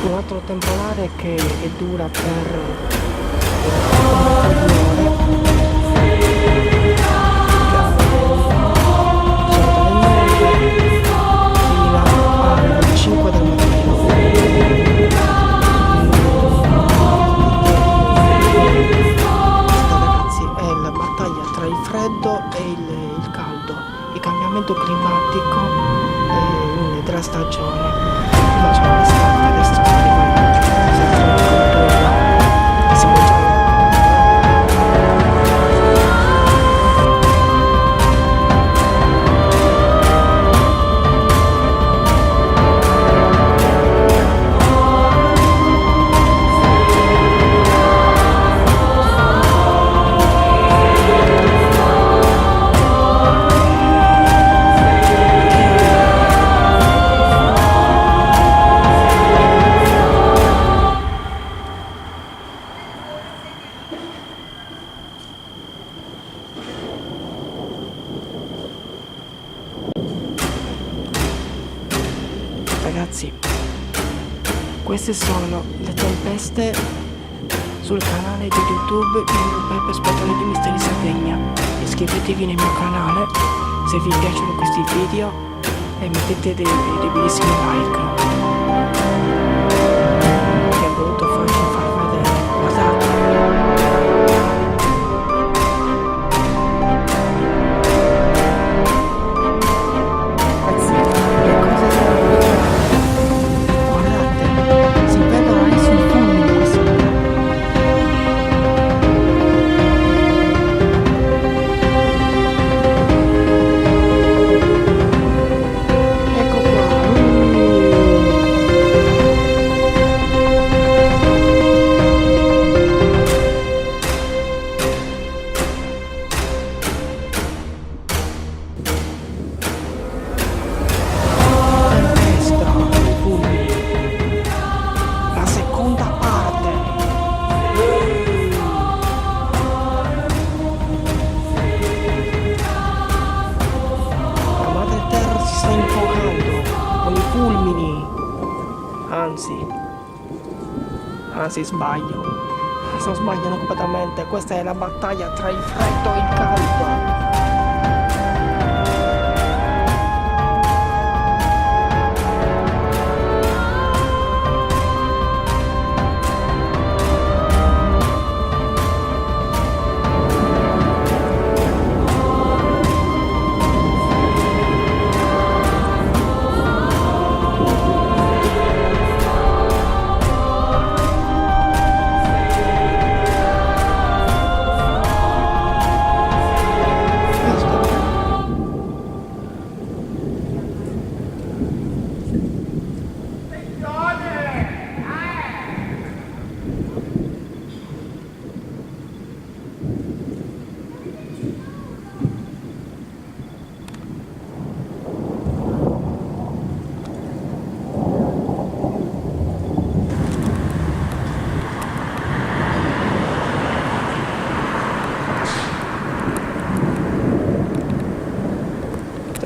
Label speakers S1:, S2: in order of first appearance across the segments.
S1: un altro temporale che dura per un po' di ore. Fino alle 5 del mattino. Questa, ragazzi, è la battaglia tra il freddo e il caldo, il cambiamento climatico della stagione. Prima c'era l'estate, adesso sta arrivando l'autunno e siamo già ragazzi, queste sono le tempeste sul canale di YouTube di Peppe Spatore di Misteri Sardegna. Iscrivetevi nel mio canale se vi piacciono questi video e mettete dei bellissimi like. Che ho voluto far vedere, guardate. Anzi sbaglio, sto sbagliando completamente. Questa è la battaglia tra il freddo e il caldo.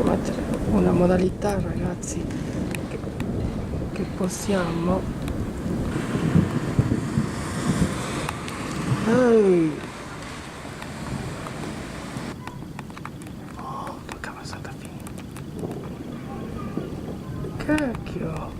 S1: Mettere una modalità, ragazzi, che possiamo porca passata fine, cacchio.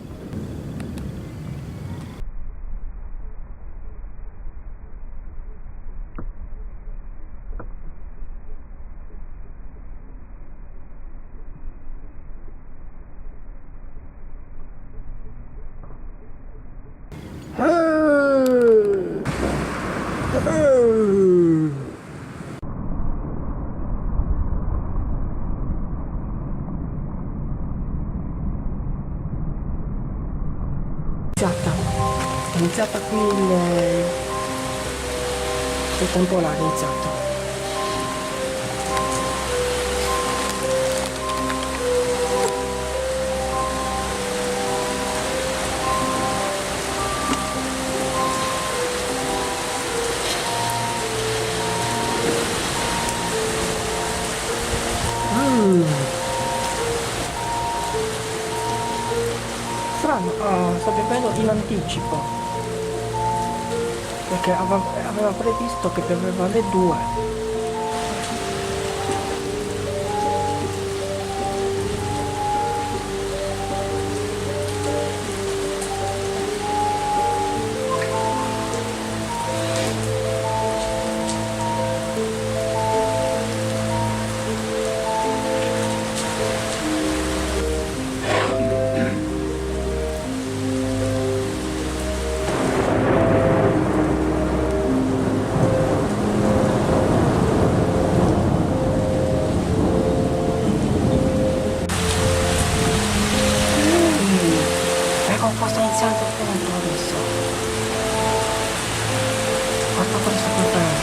S1: È iniziata qui il temporale, è iniziato. Strano, sto bevendo in anticipo, perché aveva previsto che pioveva alle 2. Ecco, sta iniziando appunto adesso. Guarda cosa sta portando.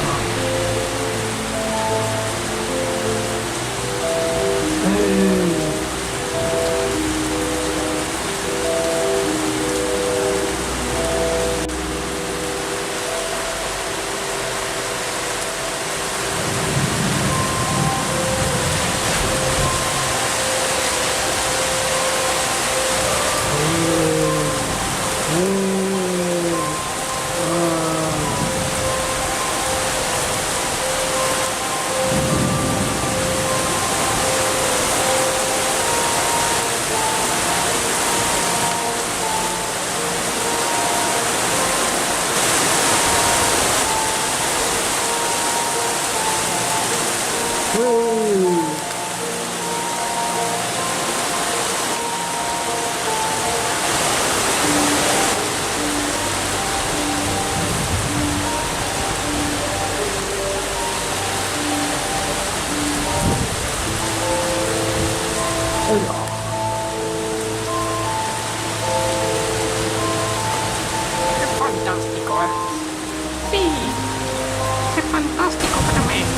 S2: È fantastico, eh? Sì, è fantastico veramente.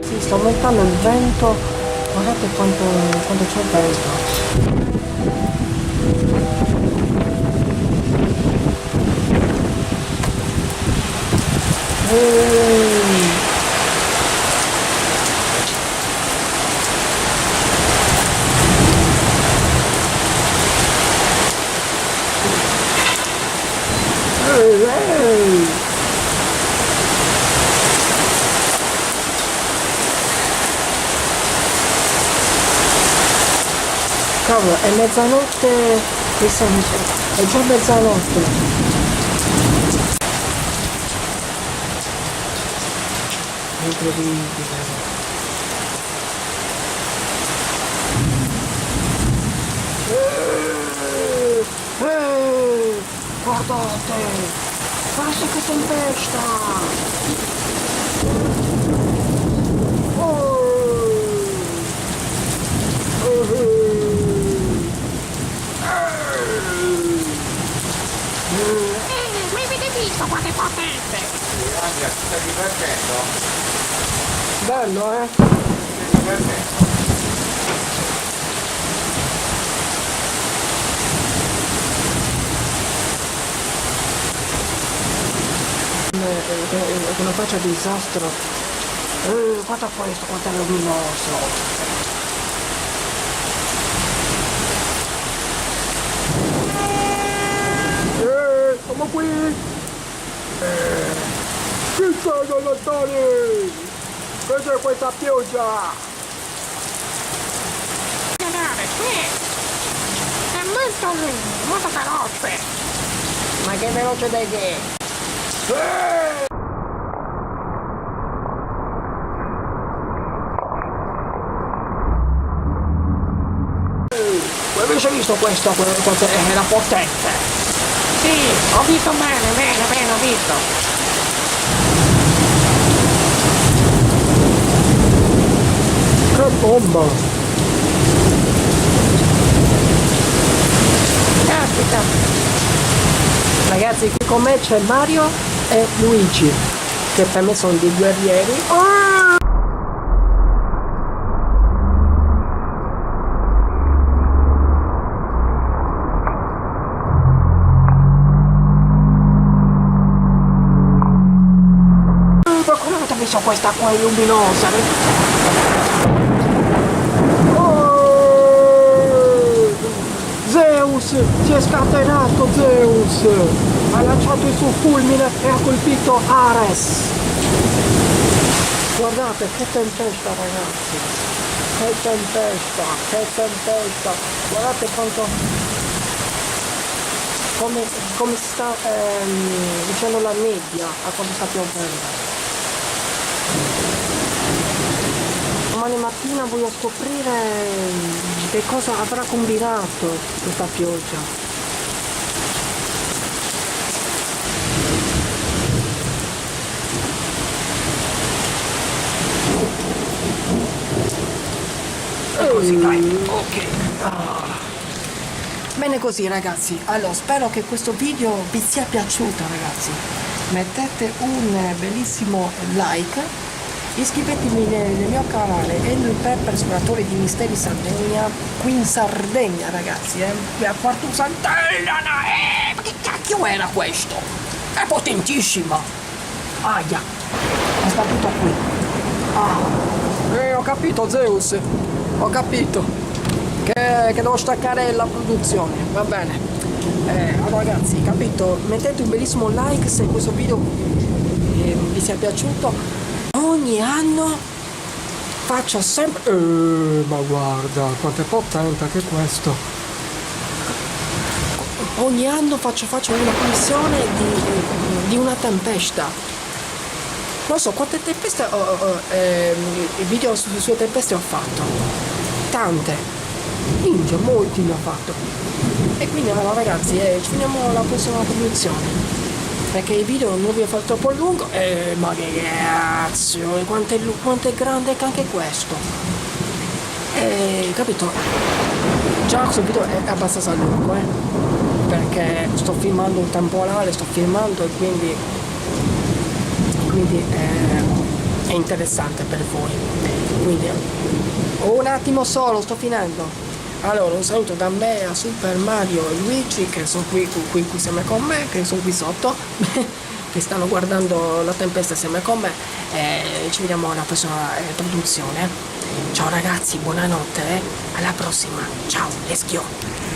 S1: Sì, sta aumentando il vento, guardate quanto c'è vento. Cavolo, è mezzanotte, è già mezzanotte. Incredibile. Guardate! Guarda che tempesta!
S2: Ma avete visto quanto è potente?
S3: Andrea, ti stai divertendo?
S1: Bello, eh?
S3: Ti stai divertendo?
S1: Con una faccia di disastro. Guarda questo, quanto è luminoso. Siamo qui! Chi sono Natale? Cos'è questa pioggia?
S2: Guardate, sì! È molto veloce!
S1: Ma che veloce dai che? Avete visto questo? Quanto era potente?
S2: Sì, ho visto bene, ho visto!
S1: Che bomba!
S2: Caspita!
S1: Ragazzi, qui con me c'è Mario e Luigi. che per me sono dei guerrieri. Ma come avete visto questa qua luminosa? Zeus! Si è scatenato Zeus! Ha lanciato il suo fulmine e ha colpito Ares! Guardate che tempesta ragazzi! Che tempesta! Che tempesta! Guardate quanto... come sta dicendo la nebbia a quanto sta piovendo. Domani mattina voglio scoprire che cosa avrà combinato questa pioggia. Così dai, ok. Bene così ragazzi, allora spero che questo video vi sia piaciuto ragazzi. Mettete un bellissimo like. Iscrivetevi nel mio canale Henry Pepper, esploratore di misteri Sardegna, qui in Sardegna ragazzi, a Quarto Sant'Elena, ma che cacchio era questo? È potentissima! Aia, sta tutto qui. Ho capito Zeus, ho capito che devo staccare la produzione, va bene. Allora ragazzi, capito? Mettete un bellissimo like se questo video vi sia piaciuto. Ogni anno faccio sempre... ma guarda, quanto è potente anche questo. Ogni anno faccio una commissione di una tempesta. Non so quante tempeste i video sulle tempeste ho fatto. Tante. Minchia, molti ne ho fatto. E quindi allora ragazzi, ci vediamo alla prossima produzione. Perché i video non vi ho fatto troppo lungo. Ma che cazzo, quanto è grande anche questo. Capito? Già questo video è abbastanza lungo, perché sto filmando un temporale, sto filmando e quindi è interessante per voi. Quindi un attimo solo, sto finendo. Allora, un saluto da me a Super Mario e Luigi che sono qui insieme con me, che sono qui sotto, che stanno guardando la tempesta insieme con me. Ci vediamo alla prossima produzione. Ciao ragazzi, buonanotte, alla prossima. Ciao, let's go.